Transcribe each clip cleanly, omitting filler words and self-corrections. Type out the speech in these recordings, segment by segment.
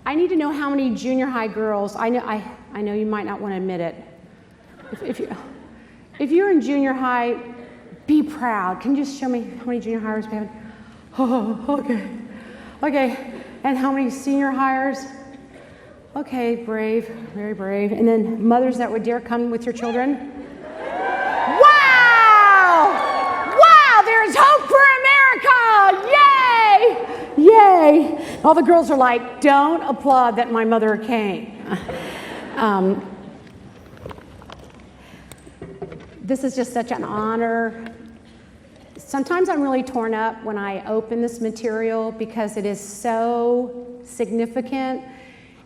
I need to know how many junior high girls, I know you might not want to admit it. If you're in junior high, be proud. Can you just show me how many junior hires we have? Oh, okay. Okay, and how many senior hires? Okay, brave, very brave. And then mothers that would dare come with your children? Wow! Wow, there's hope for America! Yay! Yay! All the girls are like, don't applaud that my mother came. This is just such an honor. Sometimes I'm really torn up when I open this material because it is so significant.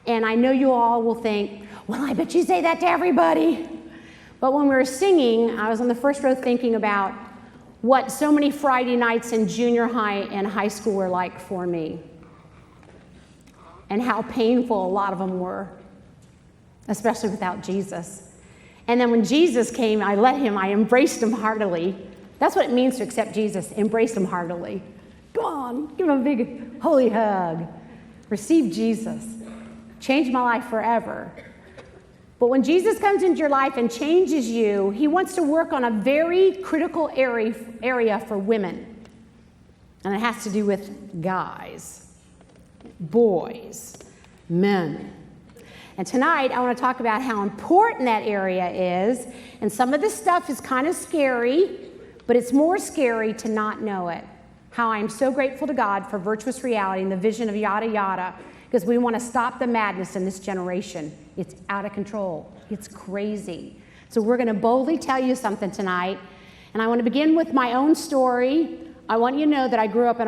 And I know you all will think, well, I bet you say that to everybody. But when we were singing, I was on the first row thinking about what so many Friday nights in junior high and high school were like for me. And how painful a lot of them were, especially without Jesus. And then when Jesus came, I embraced him heartily. That's what it means to accept Jesus, embrace him heartily. Go on, give him a big holy hug. Receive Jesus. Change my life forever. But when Jesus comes into your life and changes you, he wants to work on a very critical area for women. And it has to do with guys, boys, men. And tonight, I want to talk about how important that area is. And some of this stuff is kind of scary, but it's more scary to not know it. How I'm so grateful to God for virtuous reality and the vision of yada yada, because we want to stop the madness in this generation. It's out of control. It's crazy. So we're going to boldly tell you something tonight. And I want to begin with my own story. I want you to know that I grew up in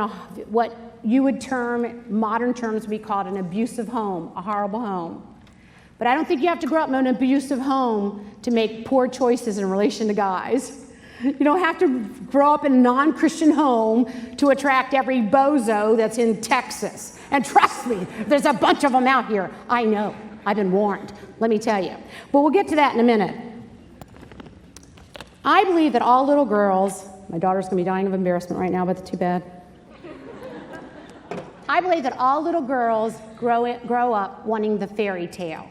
what you would term, modern terms, we call it an abusive home, a horrible home. But I don't think you have to grow up in an abusive home to make poor choices in relation to guys. You don't have to grow up in a non-Christian home to attract every bozo that's in Texas. And trust me, there's a bunch of them out here. I know. I've been warned. Let me tell you. But we'll get to that in a minute. I believe that all little girls, my daughter's going to be dying of embarrassment right now, but it's too bad. I believe that all little girls grow up wanting the fairy tale.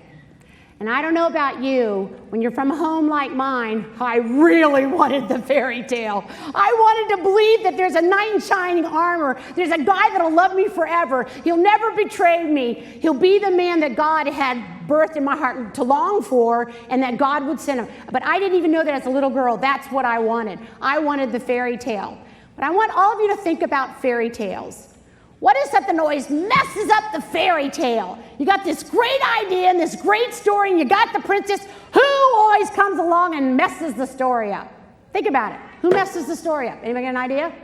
And I don't know about you, when you're from a home like mine, I really wanted the fairy tale. I wanted to believe that there's a knight in shining armor. There's a guy that'll love me forever. He'll never betray me. He'll be the man that God had birthed in my heart to long for, and that God would send him. But I didn't even know that as a little girl. That's what I wanted. I wanted the fairy tale. But I want all of you to think about fairy tales. What is something that always messes up the fairy tale? You got this great idea and this great story, and you got the princess. Who always comes along and messes the story up? Think about it. Who messes the story up? Anybody got an idea?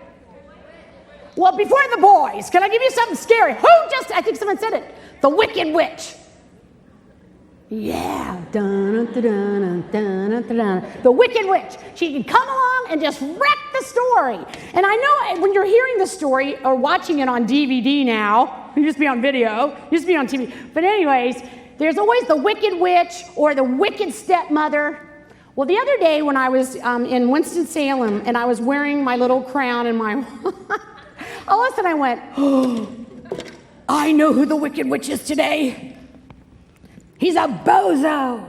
Well, before the boys, can I give you something scary? I think someone said it. The Wicked Witch. Yeah. Dun, dun, dun, dun, dun, dun, dun. The Wicked Witch. She can come along and just wreck the story. And I know when you're hearing the story or watching it on DVD now, you used to be on video, used to be on TV. But anyways, there's always the Wicked Witch or the Wicked Stepmother. Well, the other day when I was in Winston-Salem and I was wearing my little crown and my... all of a sudden I went, oh, I know who the Wicked Witch is today. He's a bozo.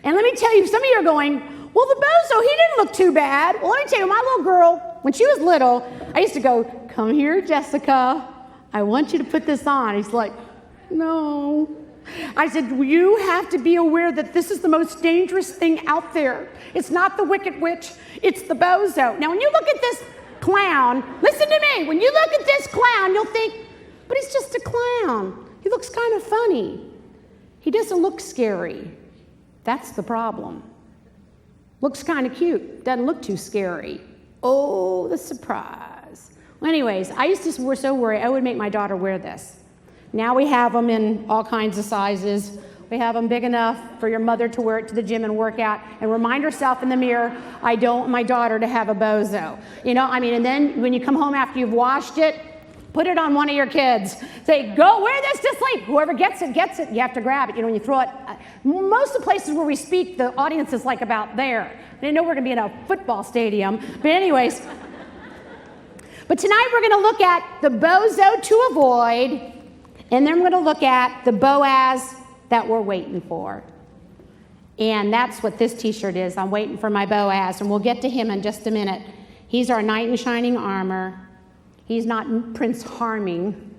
And let me tell you, some of you are going, well, the bozo, he didn't look too bad. Well, let me tell you, my little girl, when she was little, I used to go, come here, Jessica. I want you to put this on. He's like, no. I said, you have to be aware that this is the most dangerous thing out there. It's not the Wicked Witch. It's the bozo. Now, when you look at this clown, listen to me. When you look at this clown, you'll think, but he's just a clown. He looks kind of funny. He doesn't look scary. That's the problem. Looks kind of cute. Doesn't look too scary. Oh, the surprise. Well, anyways, I used to so worry I would make my daughter wear this. Now we have them in all kinds of sizes. We have them big enough for your mother to wear it to the gym and work out and remind herself in the mirror, I don't want my daughter to have a bozo. And then when you come home after you've washed it, put it on one of your kids. Say, go wear this to sleep. Whoever gets it, gets it. You have to grab it. When you throw it. Most of the places where we speak, the audience is like about there. They know we're going to be in a football stadium. But anyways. But tonight we're going to look at the bozo to avoid. And then we're going to look at the Boaz that we're waiting for. And that's what this t-shirt is. I'm waiting for my Boaz, and we'll get to him in just a minute. He's our knight in shining armor. He's not Prince Harming.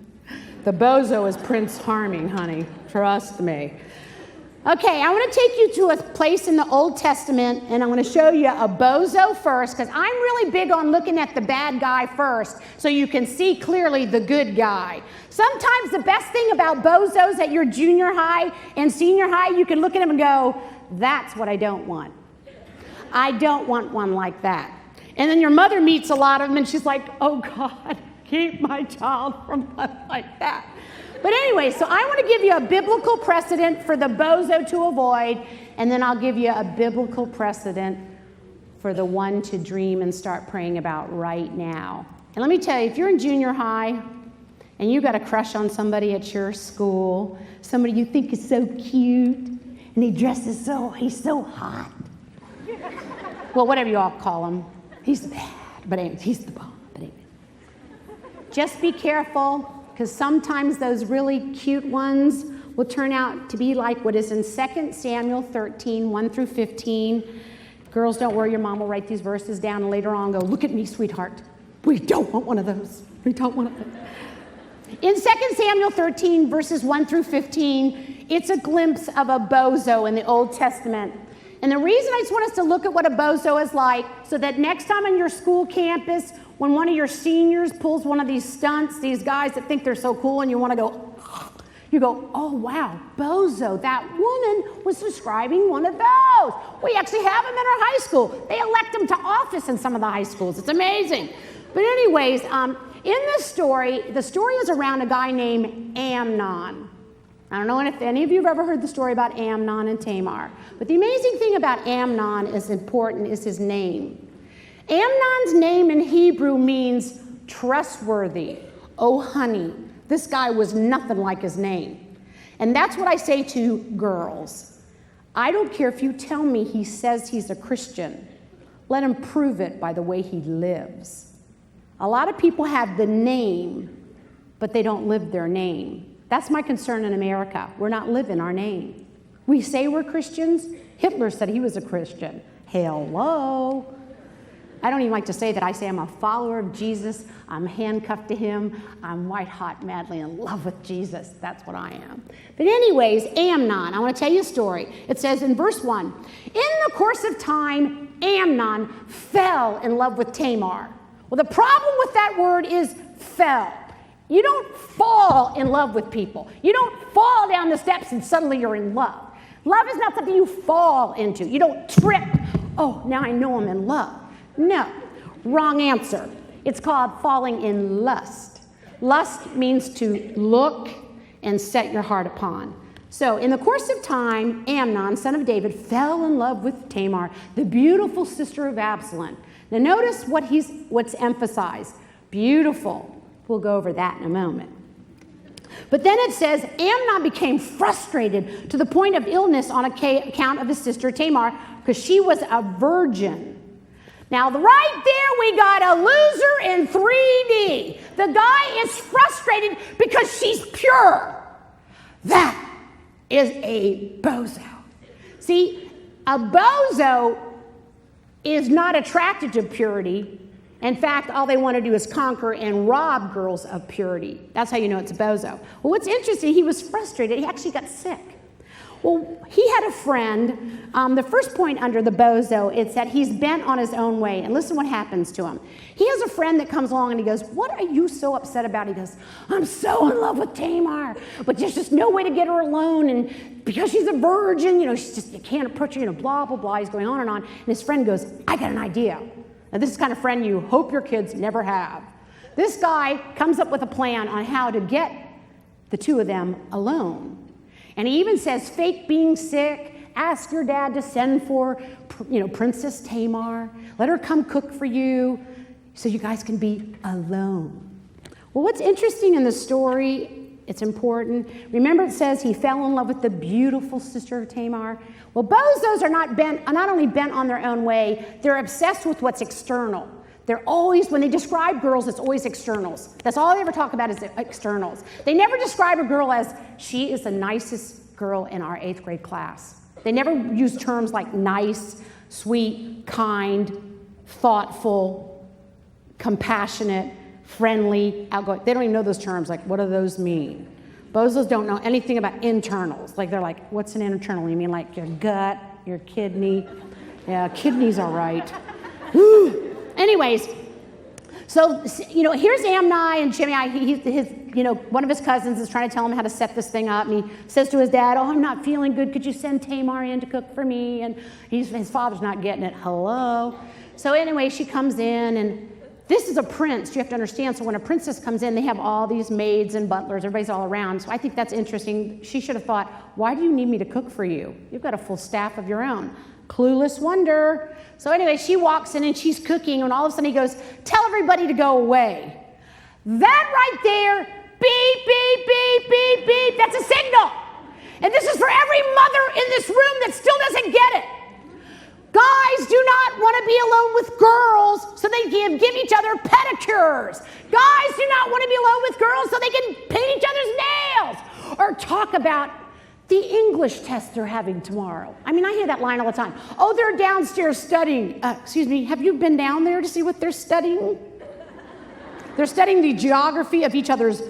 The Bozo is Prince Harming, honey. Trust me. Okay, I want to take you to a place in the Old Testament, and I'm going to show you a bozo first, because I'm really big on looking at the bad guy first, so you can see clearly the good guy. Sometimes the best thing about bozos at your junior high and senior high, you can look at them and go, that's what I don't want. I don't want one like that. And then your mother meets a lot of them, and she's like, oh God, keep my child from one like that. But anyway, so I want to give you a biblical precedent for the bozo to avoid, and then I'll give you a biblical precedent for the one to dream and start praying about right now. And let me tell you, if you're in junior high and you got a crush on somebody at your school, somebody you think is so cute, and he dresses he's so hot. Well, whatever you all call him, he's bad, but anyways, he's the bomb. But anyways. Just be careful, because sometimes those really cute ones will turn out to be like what is in 2 Samuel 13, 1 through 15. Girls, don't worry, your mom will write these verses down and later on go, look at me, sweetheart. We don't want one of those. We don't want those. In 2 Samuel 13, verses 1 through 15, it's a glimpse of a bozo in the Old Testament. And the reason I just want us to look at what a bozo is like, so that next time on your school campus, when one of your seniors pulls one of these stunts, these guys that think they're so cool, and you want to go, you go, oh wow, bozo, that woman was describing one of those. We actually have them in our high school. They elect them to office in some of the high schools. It's amazing. But anyways, in this story, the story is around a guy named Amnon. I don't know if any of you have ever heard the story about Amnon and Tamar. But the amazing thing about Amnon is important is his name. Amnon's name in Hebrew means trustworthy. Oh, honey, this guy was nothing like his name. And that's what I say to girls. I don't care if you tell me he says he's a Christian. Let him prove it by the way he lives. A lot of people have the name, but they don't live their name. That's my concern in America. We're not living our name. We say we're Christians. Hitler said he was a Christian. Hello. I don't even like to say that. I say I'm a follower of Jesus. I'm handcuffed to him. I'm white hot, madly in love with Jesus. That's what I am. But anyways, Amnon, I want to tell you a story. It says in verse 1, in the course of time, Amnon fell in love with Tamar. Well, the problem with that word is fell. You don't fall in love with people. You don't fall down the steps and suddenly you're in love. Love is not something you fall into. You don't trip. Oh, now I know I'm in love. No, wrong answer. It's called falling in lust. Lust means to look and set your heart upon. So in the course of time, Amnon, son of David, fell in love with Tamar, the beautiful sister of Absalom. Now notice what's emphasized. Beautiful. We'll go over that in a moment. But then it says, Amnon became frustrated to the point of illness on account of his sister Tamar, because she was a virgin. Now, right there, we got a loser in 3D. The guy is frustrated because she's pure. That is a bozo. See, a bozo is not attracted to purity. In fact, all they want to do is conquer and rob girls of purity. That's how you know it's a bozo. Well, what's interesting, he was frustrated. He actually got sick. Well, he had a friend. The first point under the bozo, it's that he's bent on his own way. And listen what happens to him. He has a friend that comes along and he goes, what are you so upset about? He goes, I'm so in love with Tamar, but there's just no way to get her alone. And because she's a virgin, she's just, you can't approach her, blah, blah, blah. He's going on. And his friend goes, I got an idea. Now, this is the kind of friend you hope your kids never have. This guy comes up with a plan on how to get the two of them alone. And he even says, fake being sick, ask your dad to send for, Princess Tamar. Let her come cook for you so you guys can be alone. Well, what's interesting in the story, it's important. Remember it says he fell in love with the beautiful sister of Tamar. Well, bozos are not only bent on their own way, they're obsessed with what's external. They're always, when they describe girls, it's always externals. That's all they ever talk about is externals. They never describe a girl as, she is the nicest girl in our 8th grade class. They never use terms like nice, sweet, kind, thoughtful, compassionate, friendly, outgoing. They don't even know those terms. Like, what do those mean? Bozos don't know anything about internals. Like, they're like, what's an internal? You mean like your gut, your kidney? Yeah, kidneys are right. Anyways, so, here's Amni and Jimmy. One of his cousins is trying to tell him how to set this thing up, and he says to his dad, oh, I'm not feeling good. Could you send Tamar in to cook for me? And his father's not getting it. Hello? So anyway, she comes in, and this is a prince, you have to understand. So when a princess comes in, they have all these maids and butlers. Everybody's all around. So I think that's interesting. She should have thought, why do you need me to cook for you? You've got a full staff of your own. Clueless wonder. So anyway, she walks in and she's cooking, and all of a sudden he goes, tell everybody to go away. That right there, beep, beep, beep, beep, beep, that's a signal. And this is for every mother in this room that still doesn't get it. Guys do not want to be alone with girls so they can give each other pedicures. Guys do not want to be alone with girls so they can paint each other's nails or talk about the English test they're having tomorrow. I mean, I hear that line all the time. Oh, they're downstairs studying. Excuse me, have you been down there to see what they're studying? They're studying the geography of each other's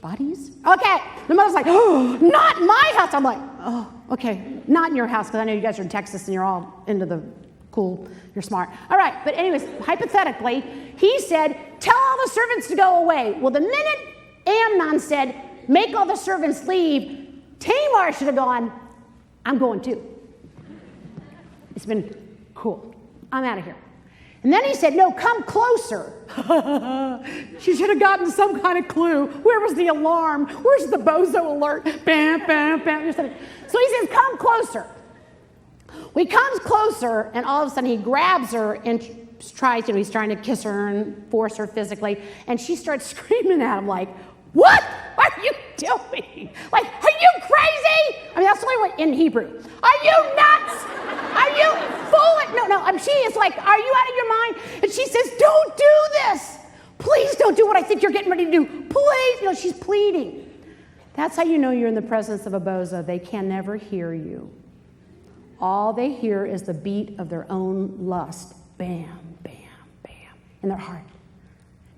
bodies? Okay. The mother's like, oh, not in my house. I'm like, oh, okay. Not in your house, because I know you guys are in Texas and you're all into the cool, you're smart. All right, but anyways, hypothetically, he said, tell all the servants to go away. Well, the minute Amnon said, make all the servants leave, Tamar should have gone, I'm going too. It's been cool. I'm out of here. And then he said, no, come closer. She should have gotten some kind of clue. Where was the alarm? Where's the bozo alert? Bam, bam, bam. So he says, come closer. Well, he comes closer, and all of a sudden he grabs her and tries, he's trying to kiss her and force her physically, and she starts screaming at him like, what are you doing? Like, are you crazy? I mean, that's the only word in Hebrew. Are you nuts? Are you fooling? No, she is like, are you out of your mind? And she says, don't do this. Please don't do what I think you're getting ready to do. Please. She's pleading. That's how you know you're in the presence of a bozo. They can never hear you. All they hear is the beat of their own lust. Bam, bam, bam, in their heart.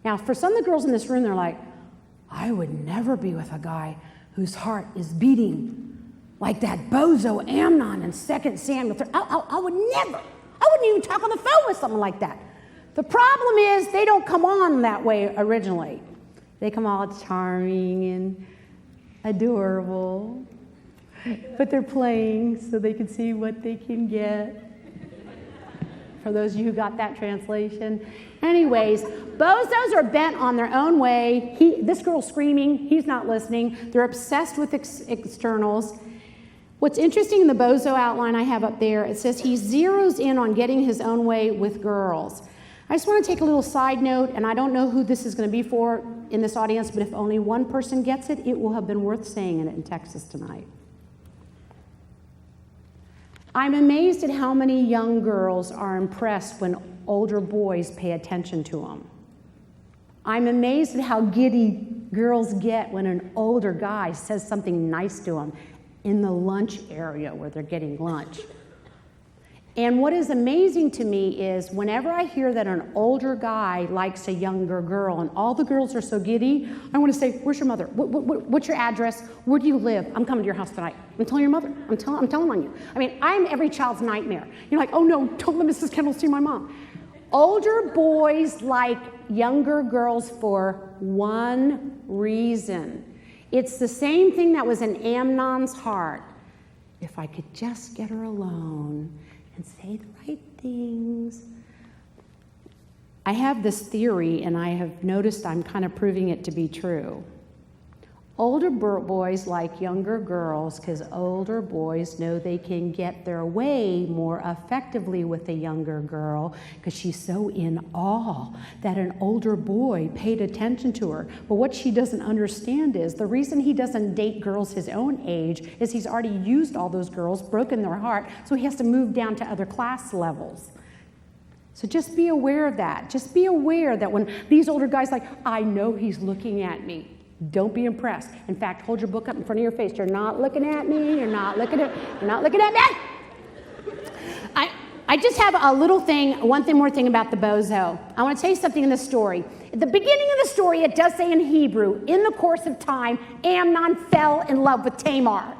Now, for some of the girls in this room, they're like, I would never be with a guy whose heart is beating like that bozo Amnon in 2 Samuel. I would never. I wouldn't even talk on the phone with someone like that. The problem is they don't come on that way originally. They come all charming and adorable, but they're playing so they can see what they can get. For those of you who got that translation. Anyways, bozos are bent on their own way. This girl's screaming. He's not listening. They're obsessed with externals. What's interesting in the bozo outline I have up there, it says he zeroes in on getting his own way with girls. I just want to take a little side note, and I don't know who this is going to be for in this audience, but if only one person gets it, it will have been worth saying it in Texas tonight. I'm amazed at how many young girls are impressed when older boys pay attention to them. I'm amazed at how giddy girls get when an older guy says something nice to them in the lunch area where they're getting lunch. And what is amazing to me is whenever I hear that an older guy likes a younger girl and all the girls are so giddy, I want to say, where's your mother? What's your address? Where do you live? I'm coming to your house tonight. I'm telling your mother. I'm telling on you. I mean, I'm every child's nightmare. You're like, oh no, don't let Mrs. Kendall see my mom. Older boys like younger girls for one reason. It's the same thing that was in Amnon's heart. If I could just get her alone and say the right things. I have this theory, and I have noticed I'm kind of proving it to be true. Older boys like younger girls because older boys know they can get their way more effectively with a younger girl because she's so in awe that an older boy paid attention to her. But what she doesn't understand is the reason he doesn't date girls his own age is he's already used all those girls, broken their heart, so he has to move down to other class levels. So just be aware of that. Just be aware that when these older guys like, I know he's looking at me. Don't be impressed. In fact, hold your book up in front of your face. You're not looking at me. You're not looking at me. I just have a little thing, one more thing about the bozo. I want to tell you something in the story. At the beginning of the story, it does say in Hebrew, in the course of time, Amnon fell in love with Tamar.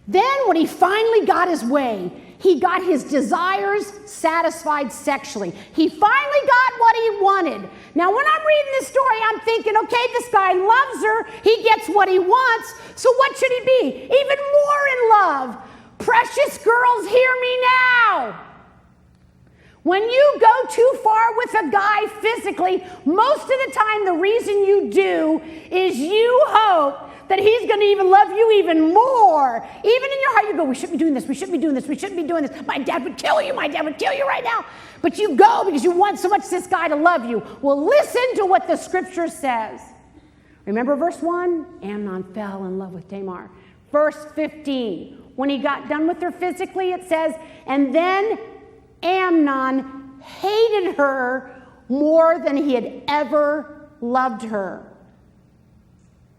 Then when he finally got his way, he got his desires satisfied sexually. He finally got what he wanted. Now, when I'm reading this story, I'm thinking, okay, this guy loves her. He gets what he wants. So what should he be? Even more in love. Precious girls, hear me now. When you go too far with a guy physically, most of the time the reason you do is you hope that he's going to even love you even more. Even in your heart, you go, we shouldn't be doing this, we shouldn't be doing this, we shouldn't be doing this. My dad would kill you right now. But you go because you want so much this guy to love you. Well, listen to what the scripture says. Remember verse 1? Amnon fell in love with Tamar. Verse 15, when he got done with her physically, it says, and then Amnon hated her more than he had ever loved her.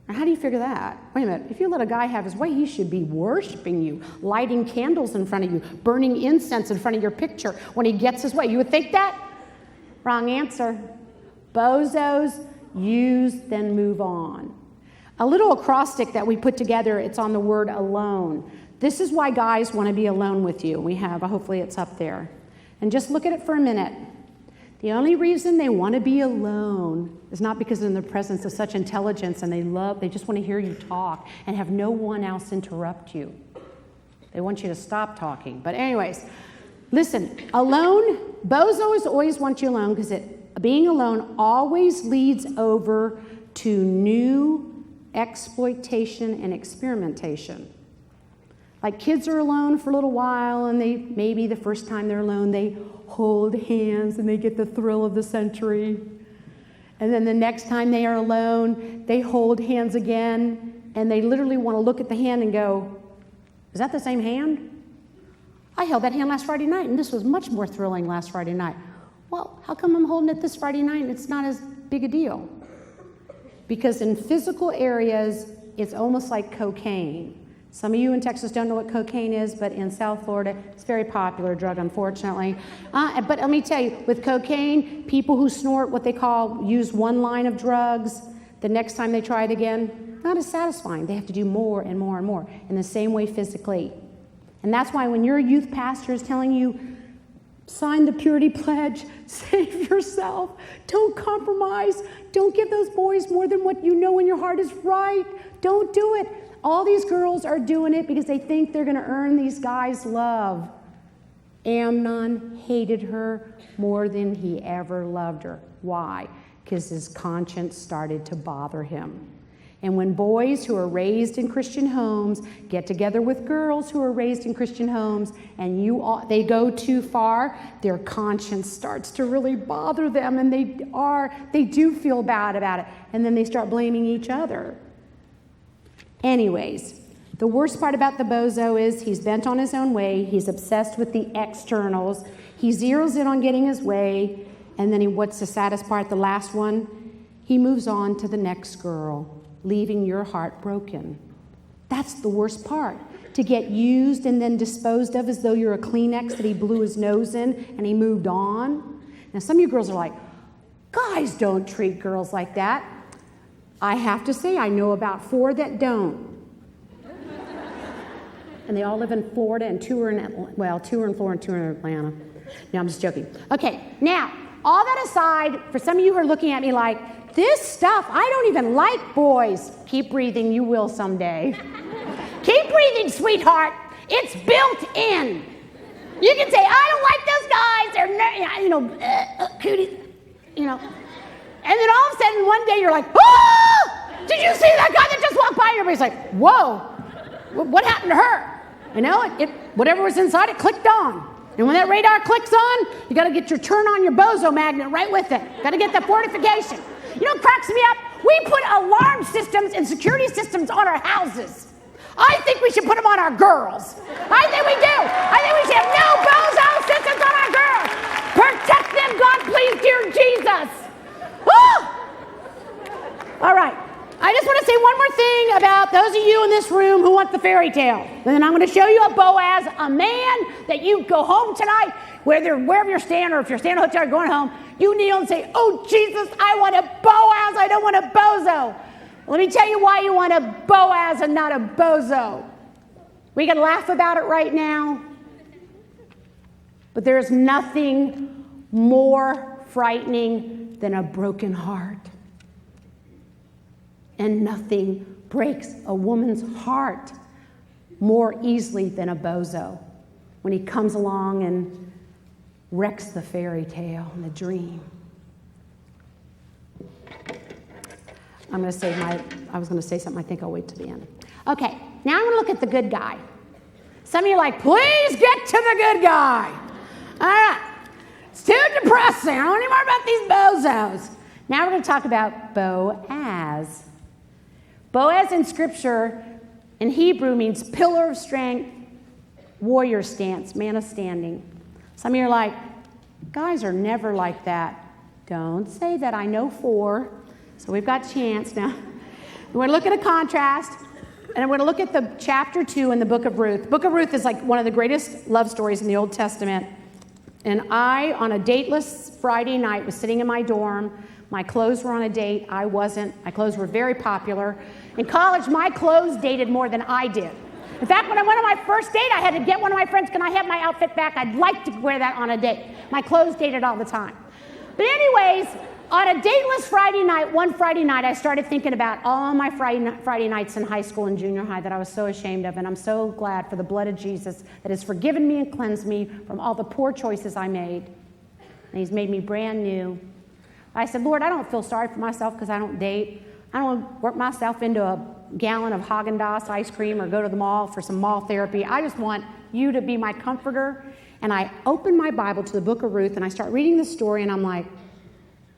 Now, how do you figure that? Wait a minute. If you let a guy have his way, he should be worshiping you, lighting candles in front of you, burning incense in front of your picture when he gets his way. You would think that? Wrong answer. Bozos, use, then move on. A little acrostic that we put together, it's on the word alone. This is why guys want to be alone with you. We have, hopefully it's up there. And just look at it for a minute. The only reason they want to be alone is not because they're in the presence of such intelligence and they just want to hear you talk and have no one else interrupt you. They want you to stop talking. But anyways, listen, alone, bozos always want you alone because being alone always leads over to new exploitation and experimentation. Like kids are alone for a little while and maybe the first time they're alone, they hold hands and they get the thrill of the century. And then the next time they are alone, they hold hands again and they literally want to look at the hand and go, is that the same hand? I held that hand last Friday night and this was much more thrilling last Friday night. Well, how come I'm holding it this Friday night and it's not as big a deal? Because in physical areas, it's almost like cocaine. Some of you in Texas don't know what cocaine is, but in South Florida, it's a very popular drug, unfortunately. But let me tell you, with cocaine, people who snort what they use one line of drugs, the next time they try it again, not as satisfying. They have to do more and more and more, in the same way physically. And that's why when your youth pastor is telling you, sign the purity pledge, save yourself, don't compromise, don't give those boys more than what you know in your heart is right, don't do it. All these girls are doing it because they think they're going to earn these guys' love. Amnon hated her more than he ever loved her. Why? Because his conscience started to bother him. And when boys who are raised in Christian homes get together with girls who are raised in Christian homes and they go too far, their conscience starts to really bother them and they do feel bad about it. And then they start blaming each other. Anyways, the worst part about the bozo is he's bent on his own way. He's obsessed with the externals. He zeroes in on getting his way. And then what's the saddest part, the last one? He moves on to the next girl, leaving your heart broken. That's the worst part. To get used and then disposed of as though you're a Kleenex that he blew his nose in and he moved on. Now, some of you girls are like, guys don't treat girls like that. I have to say, I know about 4 that don't. And they all live in Florida, and 2 are in Florida and 2 are in Atlanta. No, I'm just joking. Okay, now, all that aside, for some of you who are looking at me like, this stuff, I don't even like boys. Keep breathing, you will someday. Keep breathing, sweetheart. It's built in. You can say, I don't like those guys. They're, cooties, And then all of a sudden, one day, you're like, oh! Did you see that guy that just walked by? And everybody's like, whoa, what happened to her? Whatever was inside, it clicked on. And when that radar clicks on, you got to get your turn on your bozo magnet right with it. Got to get that fortification. You know what cracks me up? We put alarm systems and security systems on our houses. I think we should put them on our girls. I think we do. I think we should have no bozo systems on our girls. I am God pleased, dear Jesus. Woo! All right. I just want to say one more thing about those of you in this room who want the fairy tale. And then I'm going to show you a Boaz, a man that you go home tonight, wherever you're staying, or if you're staying in a hotel or going home, you kneel and say, oh, Jesus, I want a Boaz. I don't want a Bozo. Let me tell you why you want a Boaz and not a Bozo. We can laugh about it right now, but there's nothing more frightening than a broken heart. And nothing breaks a woman's heart more easily than a bozo when he comes along and wrecks the fairy tale and the dream. I was going to say something. I think I'll wait to the end. Okay, now I'm going to look at the good guy. Some of you are like, please get to the good guy. All right, it's too depressing. I don't want any more about these bozos. Now we're going to talk about Boaz. Boaz in Scripture in Hebrew means pillar of strength, warrior stance, man of standing. Some of you are like, guys are never like that. Don't say that. I know 4. So we've got a chance now. We're going to look at a contrast, and we're going to look at the chapter 2 in the book of Ruth. The book of Ruth is like one of the greatest love stories in the Old Testament. And I, on a dateless Friday night, was sitting in my dorm. My clothes were on a date. I wasn't. My clothes were very popular. In college, my clothes dated more than I did. In fact, when I went on my first date, I had to get one of my friends, can I have my outfit back? I'd like to wear that on a date. My clothes dated all the time. But anyways, on a dateless Friday night, one Friday night, I started thinking about all my Friday nights in high school and junior high that I was so ashamed of. And I'm so glad for the blood of Jesus that has forgiven me and cleansed me from all the poor choices I made. And he's made me brand new. I said, Lord, I don't feel sorry for myself because I don't date. I don't want to work myself into a gallon of Haagen-Dazs ice cream or go to the mall for some mall therapy. I just want you to be my comforter. And I opened my Bible to the book of Ruth, and I start reading the story, and I'm like,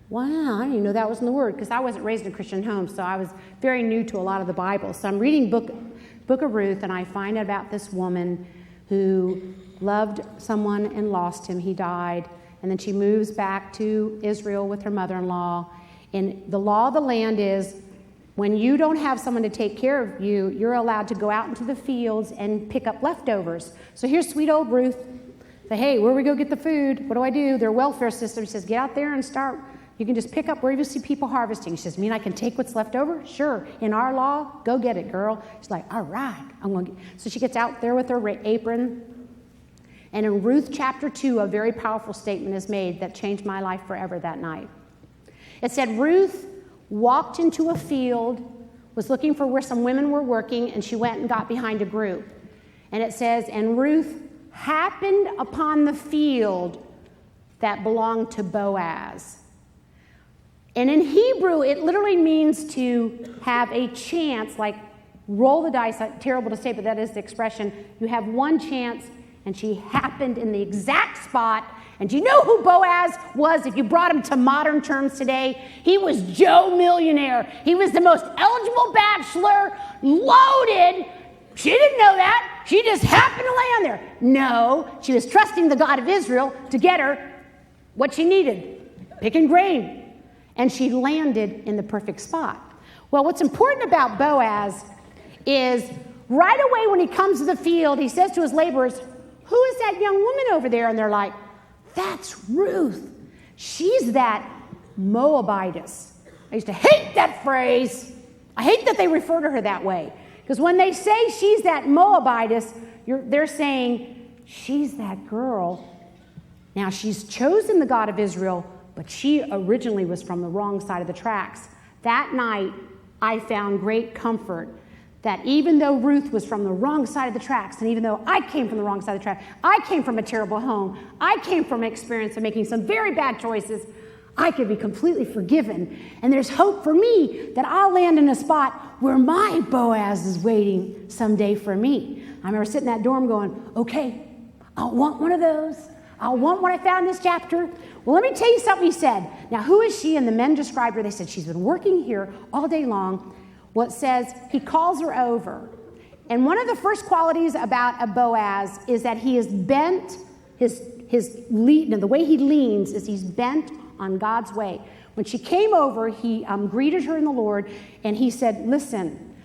wow, I didn't even know that was in the Word, because I wasn't raised in a Christian home, so I was very new to a lot of the Bible. So I'm reading book of Ruth, and I find out about this woman who loved someone and lost him. He died. And then she moves back to Israel with her mother-in-law. And the law of the land is when you don't have someone to take care of you, you're allowed to go out into the fields and pick up leftovers. So here's sweet old Ruth. Say, hey, where do we go get the food? What do I do? Their welfare system says, get out there and start. You can just pick up wherever you see people harvesting. She says, mean I can take what's left over? Sure. In our law, go get it, girl. She's like, all right. So she gets out there with her apron. And in Ruth chapter 2, a very powerful statement is made that changed my life forever that night. It said, Ruth walked into a field, was looking for where some women were working, and she went and got behind a group. And it says, and Ruth happened upon the field that belonged to Boaz. And in Hebrew, it literally means to have a chance, like roll the dice. Terrible to say, but that is the expression. You have one chance. And she happened in the exact spot. And do you know who Boaz was if you brought him to modern terms today? He was Joe Millionaire. He was the most eligible bachelor, loaded. She didn't know that. She just happened to land there. No, she was trusting the God of Israel to get her what she needed, picking grain. And she landed in the perfect spot. Well, what's important about Boaz is right away when he comes to the field, he says to his laborers, who is that young woman over there? And they're like, that's Ruth. She's that Moabitess. I used to hate that phrase. I hate that they refer to her that way. Because when they say she's that Moabitess, they're saying she's that girl. Now, she's chosen the God of Israel, but she originally was from the wrong side of the tracks. That night, I found great comfort that even though Ruth was from the wrong side of the tracks, and even though I came from the wrong side of the track, I came from a terrible home, I came from an experience of making some very bad choices, I could be completely forgiven. And there's hope for me that I'll land in a spot where my Boaz is waiting someday for me. I remember sitting in that dorm going, okay, I'll want one of those. I'll want what I found in this chapter. Well, let me tell you something he said. Now, who is she? And the men described her. They said, she's been working here all day long. Well, it says he calls her over. And one of the first qualities about a Boaz is that he is bent, his the way he leans is he's bent on God's way. When she came over, he greeted her in the Lord, and he said, listen,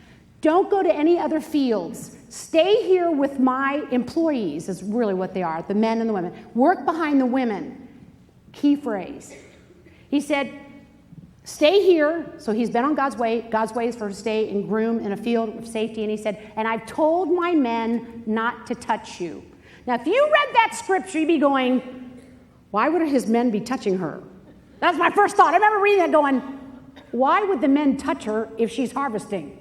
don't go to any other fields. Stay here with my employees, is really what they are, the men and the women. Work behind the women. Key phrase. He said, stay here. So he's been on God's way. God's way is for her to stay and groom in a field of safety. And he said, and I've told my men not to touch you. Now, if you read that scripture, you'd be going, why would his men be touching her? That's my first thought. I remember reading that going, why would the men touch her if she's harvesting?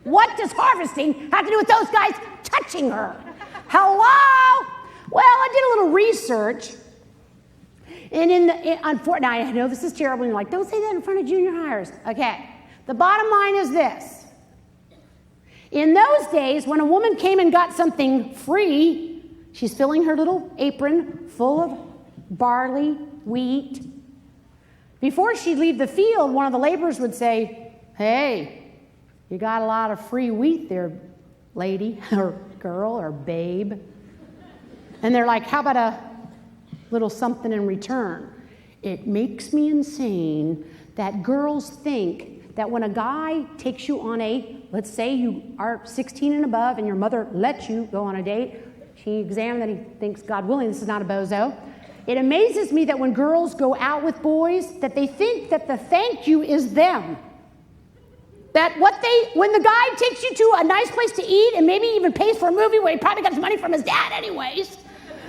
What does harvesting have to do with those guys touching her? Hello? Well, I did a little research. And now I know this is terrible, and you're like, don't say that in front of junior hires. Okay. The bottom line is this. In those days, when a woman came and got something free, she's filling her little apron full of barley, wheat. Before she'd leave the field, one of the laborers would say, hey, you got a lot of free wheat there, lady, or girl, or babe. And they're like, how about a little something in return? It makes me insane that girls think that when a guy takes you on let's say you are 16 and above and your mother lets you go on a date, she examined that he thinks, God willing, this is not a bozo. It amazes me that when girls go out with boys, that they think that the thank you is them. That when the guy takes you to a nice place to eat and maybe even pays for a movie where he probably got his money from his dad anyways,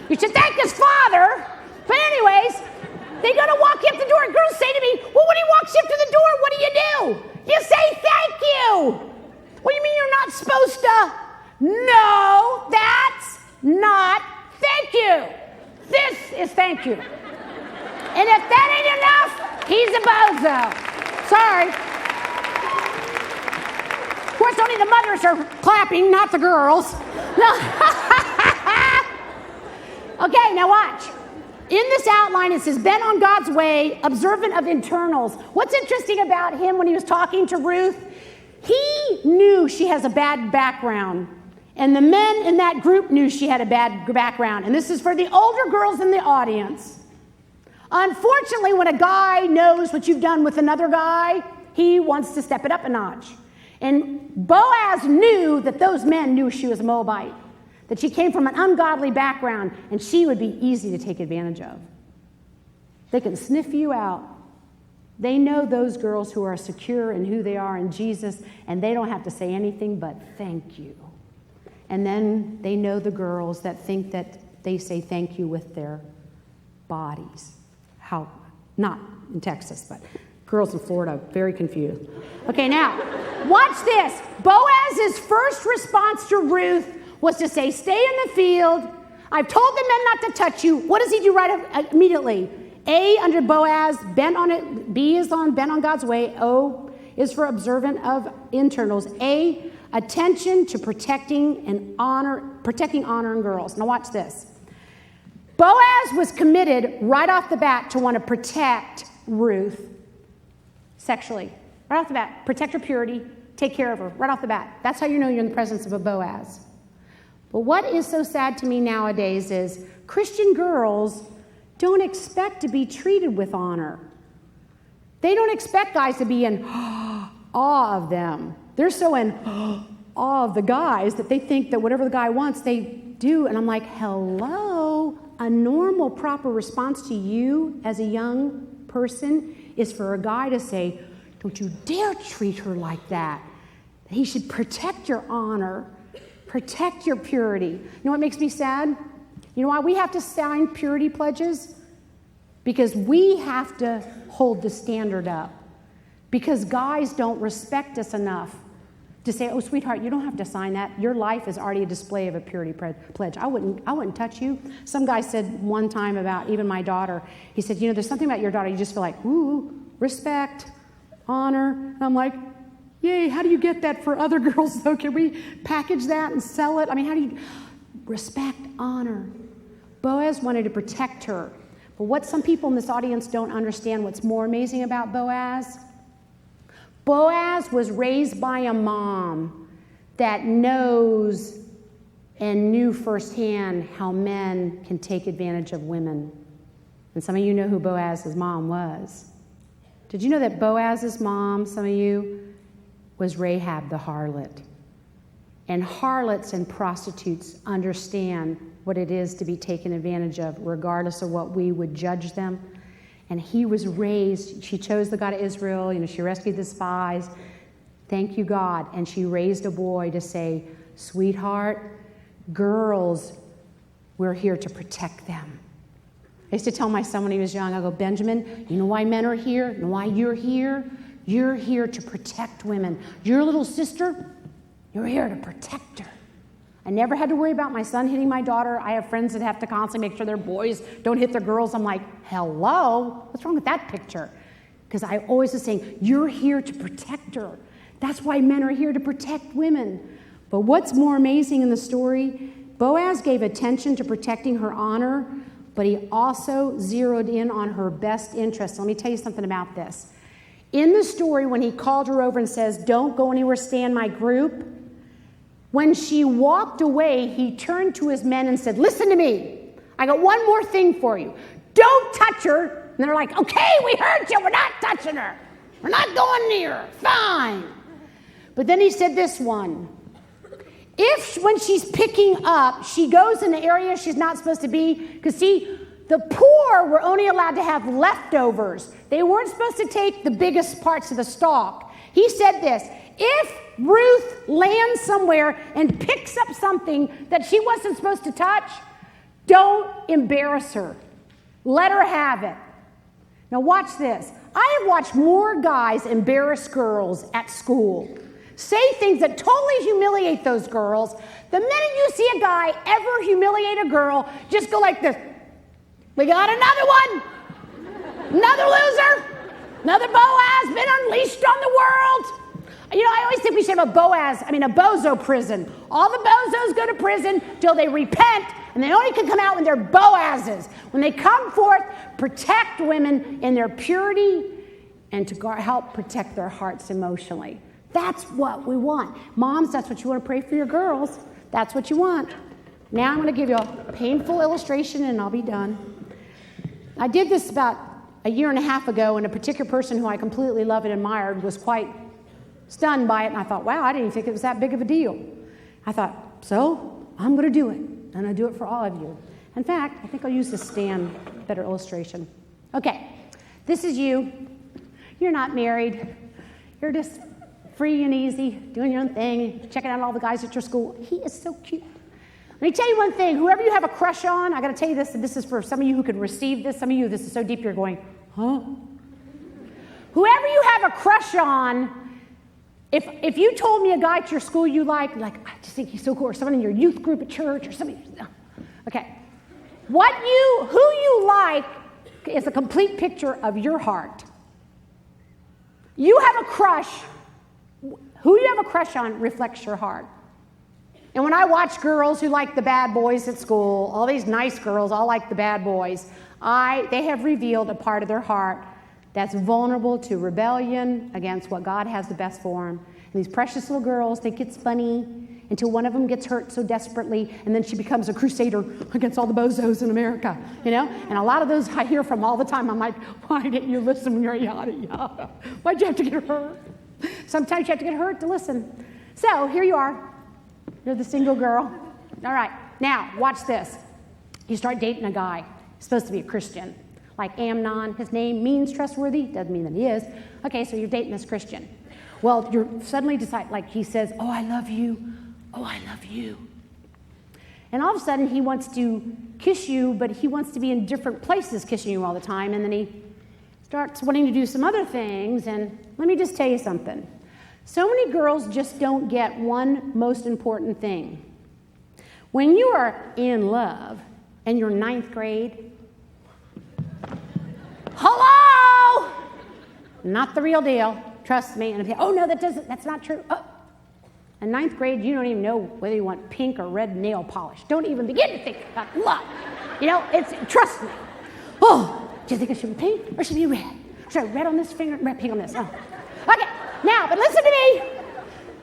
you should thank his father. But anyways, they're going to walk you up the door, and girls say to me, well, when he walks you up to the door, what do? You say thank you. What do you mean you're not supposed to? No, that's not thank you. This is thank you. And if that ain't enough, he's a bozo. Sorry. Of course, only the mothers are clapping, not the girls. No. Okay, now watch. In this outline, it says, bent on God's way, observant of internals. What's interesting about him when he was talking to Ruth, he knew she has a bad background. And the men in that group knew she had a bad background. And this is for the older girls in the audience. Unfortunately, when a guy knows what you've done with another guy, he wants to step it up a notch. And Boaz knew that those men knew she was a Moabite, that she came from an ungodly background, and she would be easy to take advantage of. They can sniff you out. They know those girls who are secure in who they are in Jesus, and they don't have to say anything but thank you. And then they know the girls that think that they say thank you with their bodies. How? Not in Texas, but girls in Florida, very confused. Okay, now, watch this. Boaz's first response to Ruth was to say, stay in the field. I've told the men not to touch you. What does he do right immediately? A, under Boaz, bent on it. B is on bent on God's way. O is for observant of internals. A, attention to protecting honor in girls. Now watch this. Boaz was committed right off the bat to want to protect Ruth sexually. Right off the bat. Protect her purity. Take care of her. Right off the bat. That's how you know you're in the presence of a Boaz. But what is so sad to me nowadays is Christian girls don't expect to be treated with honor. They don't expect guys to be in awe of them. They're so in awe of the guys that they think that whatever the guy wants, they do. And I'm like, hello? A normal, proper response to you as a young person is for a guy to say, don't you dare treat her like that. He should protect your honor, protect your purity. You know what makes me sad? You know why we have to sign purity pledges? Because we have to hold the standard up. Because guys don't respect us enough to say, oh, sweetheart, you don't have to sign that. Your life is already a display of a purity pledge. I wouldn't touch you. Some guy said one time about even my daughter, he said, you know, there's something about your daughter, you just feel like, ooh, respect, honor. And I'm like, yay, how do you get that for other girls, though? Can we package that and sell it? I mean, how do you... Respect, honor. Boaz wanted to protect her. But what some people in this audience don't understand, what's more amazing about Boaz? Boaz was raised by a mom that knows and knew firsthand how men can take advantage of women. And some of you know who Boaz's mom was. Did you know that Boaz's mom, some of you, was Rahab the harlot? And harlots and prostitutes understand what it is to be taken advantage of, regardless of what we would judge them. And he was raised, she chose the God of Israel, she rescued the spies. Thank you, God. And she raised a boy to say, sweetheart, girls, we're here to protect them. I used to tell my son when he was young, I go, Benjamin, you know why men are here? You know why you're here? You're here to protect women. Your little sister, you're here to protect her. I never had to worry about my son hitting my daughter. I have friends that have to constantly make sure their boys don't hit their girls. I'm like, hello? What's wrong with that picture? Because I always was saying, you're here to protect her. That's why men are here to protect women. But what's more amazing in the story, Boaz gave attention to protecting her honor, but he also zeroed in on her best interest. Let me tell you something about this. In the story, when he called her over and says, don't go anywhere, stay in my group, when she walked away, he turned to his men and said, listen to me. I got one more thing for you. Don't touch her. And they're like, okay, we heard you. We're not touching her. We're not going near her. Fine. But then he said this one. If when she's picking up, she goes in the area she's not supposed to be, because see, the poor were only allowed to have leftovers. They weren't supposed to take the biggest parts of the stalk. He said this, if Ruth lands somewhere and picks up something that she wasn't supposed to touch, don't embarrass her. Let her have it. Now watch this. I have watched more guys embarrass girls at school, say things that totally humiliate those girls. The minute you see a guy ever humiliate a girl, just go like this. We got another one. Another loser. Another Boaz been unleashed on the world. I always think we should have a Bozo prison. All the Bozos go to prison till they repent, and they only can come out when they're Boazes. When they come forth, protect women in their purity and to help protect their hearts emotionally. That's what we want. Moms, that's what you want to pray for your girls. That's what you want. Now I'm going to give you a painful illustration, and I'll be done. I did this about a year and a half ago, and a particular person who I completely loved and admired was quite stunned by it, and I thought, wow, I didn't even think it was that big of a deal. I thought, so I'm going to do it, and I'll do it for all of you. In fact, I think I'll use this better illustration. Okay, this is you. You're not married. You're just free and easy, doing your own thing, checking out all the guys at your school. He is so cute. Let me tell you one thing. Whoever you have a crush on, I got to tell you this, and this is for some of you who could receive this. Some of you, this is so deep you're going, huh? Whoever you have a crush on, if you told me a guy at your school you like, I just think he's so cool, or someone in your youth group at church, or something, okay. Who you like is a complete picture of your heart. You have a crush. Who you have a crush on reflects your heart. And when I watch girls who like the bad boys at school, all these nice girls all like the bad boys, they have revealed a part of their heart that's vulnerable to rebellion against what God has the best for them. And these precious little girls think it's funny until one of them gets hurt so desperately, and then she becomes a crusader against all the Bozos in America, And a lot of those I hear from all the time. I'm like, why didn't you listen when you're yada, yada? Why'd you have to get hurt? Sometimes you have to get hurt to listen. So here you are. You're the single girl. All right, now watch this. You start dating a guy. He's supposed to be a Christian. Like Amnon, his name means trustworthy. Doesn't mean that he is. Okay, so you're dating this Christian. Well, you suddenly decide, he says, oh, I love you. Oh, I love you. And all of a sudden, he wants to kiss you, but he wants to be in different places kissing you all the time. And then he starts wanting to do some other things. And let me just tell you something. So many girls just don't get one most important thing. When you are in love and you're 9th grade, hello! Not the real deal. Trust me. And oh, no, that's not true. Oh. In 9th grade, you don't even know whether you want pink or red nail polish. Don't even begin to think about love. Trust me. Oh, do you think it should be pink or should it be red? Should I red on this finger, red pink on this? Oh. Okay, now, but listen to me.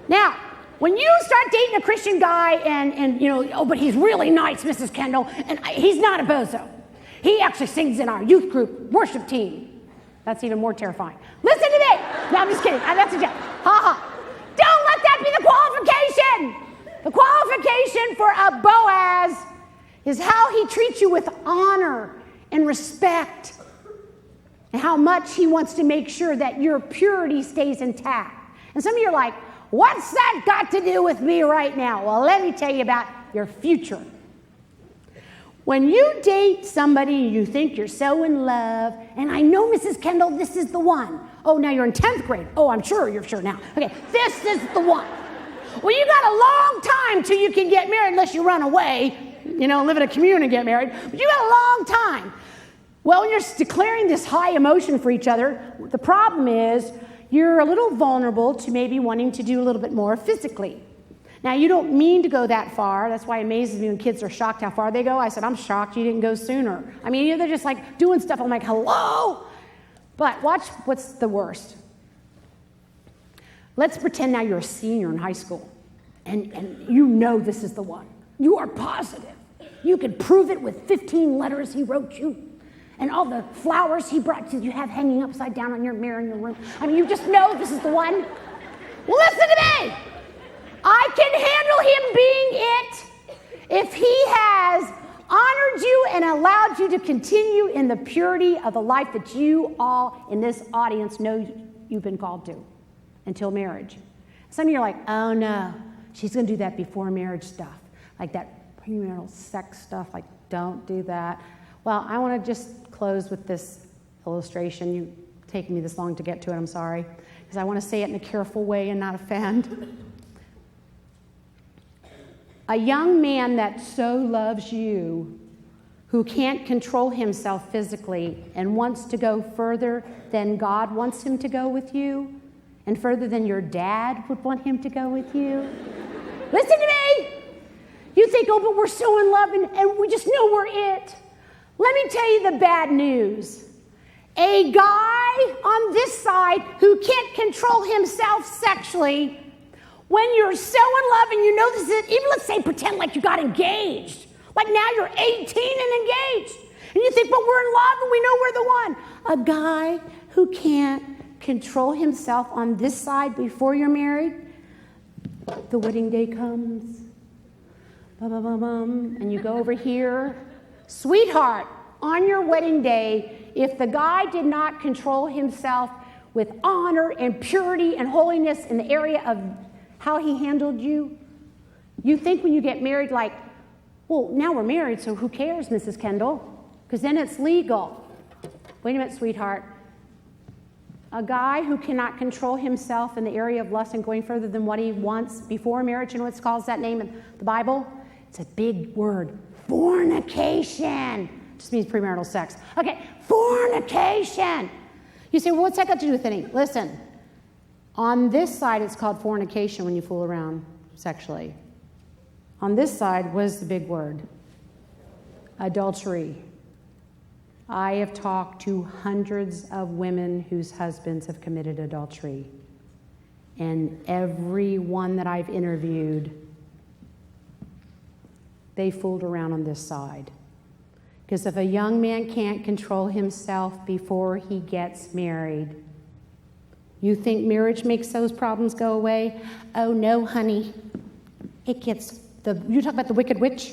Now, when you start dating dating a Christian guy and oh, but he's really nice, Mrs. Kendall, and he's not a bozo. He actually sings in our youth group worship team. That's even more terrifying. Listen to me. No, I'm just kidding. That's a joke. Ha ha. Don't let that be the qualification. The qualification for a Boaz is how he treats you with honor and respect, and how much he wants to make sure that your purity stays intact. And some of you are like, what's that got to do with me right now? Well, let me tell you about your future. When you date somebody and you think you're so in love, and I know, Mrs. Kendall, this is the one. Oh, now you're in 10th grade. Oh, I'm sure you're sure now. Okay, this is the one. Well, you got a long time till you can get married unless you run away, live in a community and get married. But you got a long time. Well, when you're declaring this high emotion for each other, the problem is you're a little vulnerable to maybe wanting to do a little bit more physically. Now, you don't mean to go that far. That's why it amazes me when kids are shocked how far they go. I said, I'm shocked you didn't go sooner. I mean, they're just like doing stuff. I'm like, hello? But watch what's the worst. Let's pretend now you're a senior in high school, and you know this is the one. You are positive. You could prove it with 15 letters he wrote you, and all the flowers he brought you have hanging upside down on your mirror in your room. I mean, you just know this is the one. Well, listen to me. I can handle him being it if he has honored you and allowed you to continue in the purity of the life that you all in this audience know you've been called to until marriage. Some of you are like, oh no, she's going to do that before marriage stuff, like that premarital sex stuff, like don't do that. Well, I want to just close with this illustration. You've taken me this long to get to it, I'm sorry, because I want to say it in a careful way and not offend. A young man that so loves you, who can't control himself physically and wants to go further than God wants him to go with you, and further than your dad would want him to go with you. Listen to me. You think, oh, but we're so in love and we just know we're it. Let me tell you the bad news. A guy on this side who can't control himself sexually, when you're so in love and you know this is, even let's say pretend like you got engaged. Like now you're 18 and engaged. And you think, but we're in love and we know we're the one. A guy who can't control himself on this side before you're married, the wedding day comes, and you go over here. Sweetheart, on your wedding day, if the guy did not control himself with honor and purity and holiness in the area of how he handled you, you think when you get married like, well, now we're married, so who cares, Mrs. Kendall? Because then it's legal. Wait a minute, sweetheart. A guy who cannot control himself in the area of lust and going further than what he wants before marriage, you know what it calls that name in the Bible? It's a big word. Fornication. Just means premarital sex. Okay, fornication. You say, well, what's that got to do with anything? Listen, on this side, it's called fornication when you fool around sexually. On this side, what is the big word? Adultery. I have talked to hundreds of women whose husbands have committed adultery. And every one that I've interviewed, they fooled around on this side. Because if a young man can't control himself before he gets married, you think marriage makes those problems go away? Oh no, honey. It gets you talk about the wicked witch?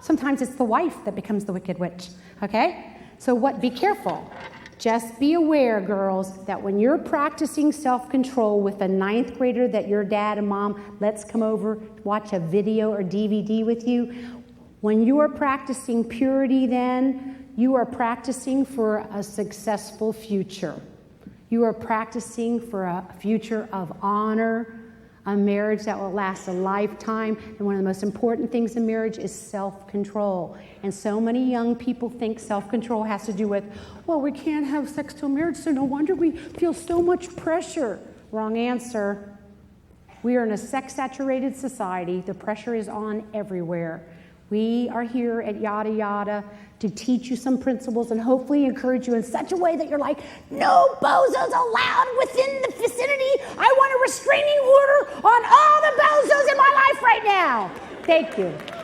Sometimes it's the wife that becomes the wicked witch. Okay? So be careful. Just be aware, girls, that when you're practicing self-control with a 9th grader that your dad and mom lets come over to watch a video or DVD with you, when you are practicing purity then, you are practicing for a successful future. You are practicing for a future of honor, a marriage that will last a lifetime. And one of the most important things in marriage is self-control. And so many young people think self-control has to do with, well, we can't have sex till marriage, so no wonder we feel so much pressure. Wrong answer. We are in a sex-saturated society. The pressure is on everywhere. We are here at Yada Yada to teach you some principles and hopefully encourage you in such a way that you're like, no bozos allowed within the vicinity. I want a restraining order on all the bozos in my life right now. Thank you.